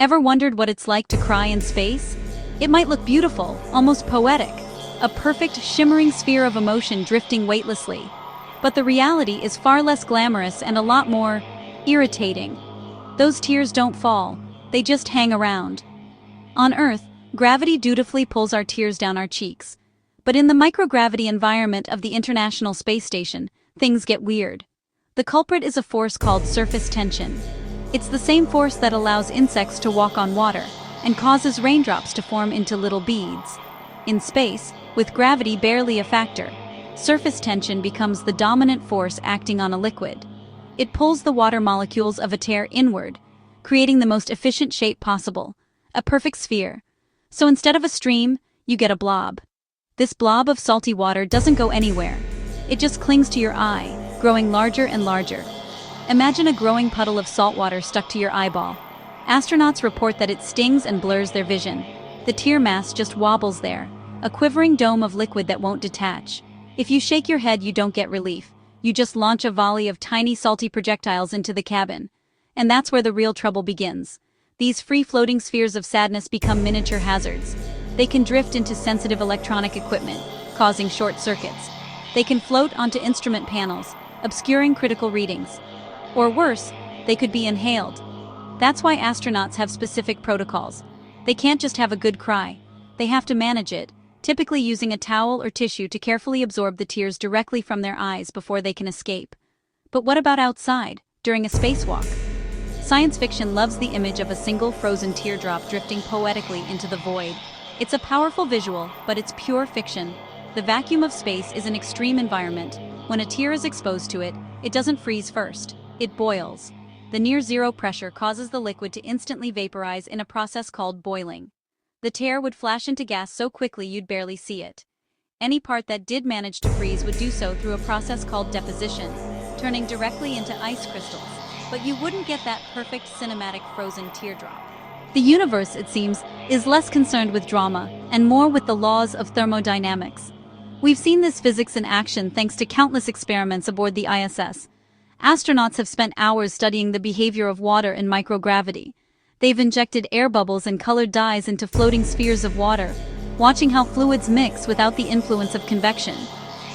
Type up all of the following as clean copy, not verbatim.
Ever wondered what it's like to cry in space? It might look beautiful, almost poetic, a perfect, shimmering sphere of emotion drifting weightlessly. But the reality is far less glamorous and a lot more irritating. Those tears don't fall, they just hang around. On Earth, gravity dutifully pulls our tears down our cheeks. But in the microgravity environment of the International Space Station, things get weird. The culprit is a force called surface tension. It's the same force that allows insects to walk on water and causes raindrops to form into little beads. In space, with gravity barely a factor, surface tension becomes the dominant force acting on a liquid. It pulls the water molecules of a tear inward, creating the most efficient shape possible, a perfect sphere. So instead of a stream, you get a blob. This blob of salty water doesn't go anywhere. It just clings to your eye, growing larger and larger. Imagine a growing puddle of salt water stuck to your eyeball. Astronauts report that it stings and blurs their vision. The tear mass just wobbles there, a quivering dome of liquid that won't detach. If you shake your head, you don't get relief. You just launch a volley of tiny salty projectiles into the cabin. And that's where the real trouble begins. These free-floating spheres of sadness become miniature hazards. They can drift into sensitive electronic equipment, causing short circuits. They can float onto instrument panels, obscuring critical readings. Or worse, they could be inhaled. That's why astronauts have specific protocols. They can't just have a good cry. They have to manage it, typically using a towel or tissue to carefully absorb the tears directly from their eyes before they can escape. But what about outside, during a spacewalk? Science fiction loves the image of a single frozen teardrop drifting poetically into the void. It's a powerful visual, but it's pure fiction. The vacuum of space is an extreme environment. When a tear is exposed to it, it doesn't freeze first. It boils. The near-zero pressure causes the liquid to instantly vaporize in a process called boiling. The tear would flash into gas so quickly you'd barely see it. Any part that did manage to freeze would do so through a process called deposition, turning directly into ice crystals. But you wouldn't get that perfect cinematic frozen teardrop. The universe, it seems, is less concerned with drama and more with the laws of thermodynamics. We've seen this physics in action thanks to countless experiments aboard the ISS. Astronauts have spent hours studying the behavior of water in microgravity. They've injected air bubbles and colored dyes into floating spheres of water, watching how fluids mix without the influence of convection.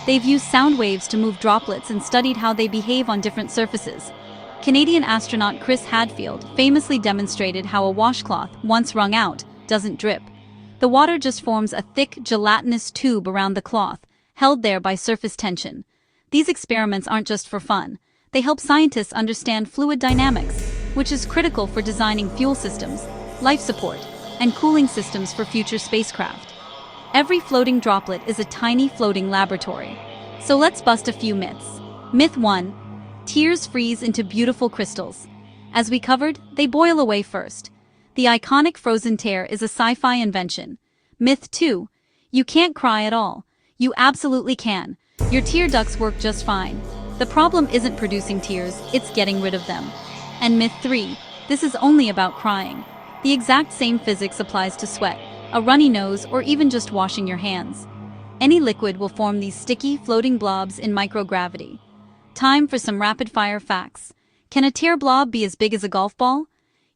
They've used sound waves to move droplets and studied how they behave on different surfaces. Canadian astronaut Chris Hadfield famously demonstrated how a washcloth, once wrung out, doesn't drip. The water just forms a thick, gelatinous tube around the cloth, held there by surface tension. These experiments aren't just for fun. They help scientists understand fluid dynamics, which is critical for designing fuel systems, life support, and cooling systems for future spacecraft. Every floating droplet is a tiny floating laboratory. So let's bust a few myths. Myth 1. Tears freeze into beautiful crystals. As we covered, they boil away first. The iconic frozen tear is a sci-fi invention. Myth 2. You can't cry at all. You absolutely can. Your tear ducts work just fine. The problem isn't producing tears, it's getting rid of them. And myth 3. This is only about crying. The exact same physics applies to sweat, a runny nose, or even just washing your hands. Any liquid will form these sticky, floating blobs in microgravity. Time for some rapid-fire facts. Can a tear blob be as big as a golf ball?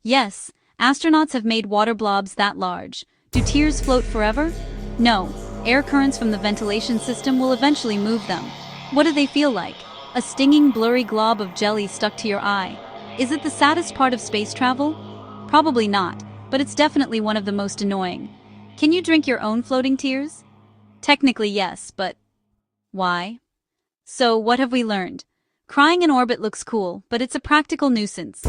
Yes, astronauts have made water blobs that large. Do tears float forever? No, air currents from the ventilation system will eventually move them. What do they feel like? A stinging, blurry glob of jelly stuck to your eye. Is it the saddest part of space travel? Probably not, but it's definitely one of the most annoying. Can you drink your own floating tears? Technically yes, but why? So what have we learned? Crying in orbit looks cool, but it's a practical nuisance.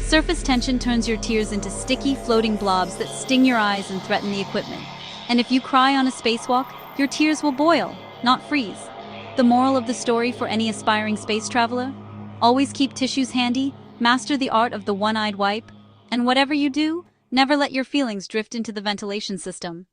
Surface tension turns your tears into sticky, floating blobs that sting your eyes and threaten the equipment. And if you cry on a spacewalk, your tears will boil, not freeze. The moral of the story for any aspiring space traveler? Always keep tissues handy, master the art of the one-eyed wipe, and whatever you do, never let your feelings drift into the ventilation system.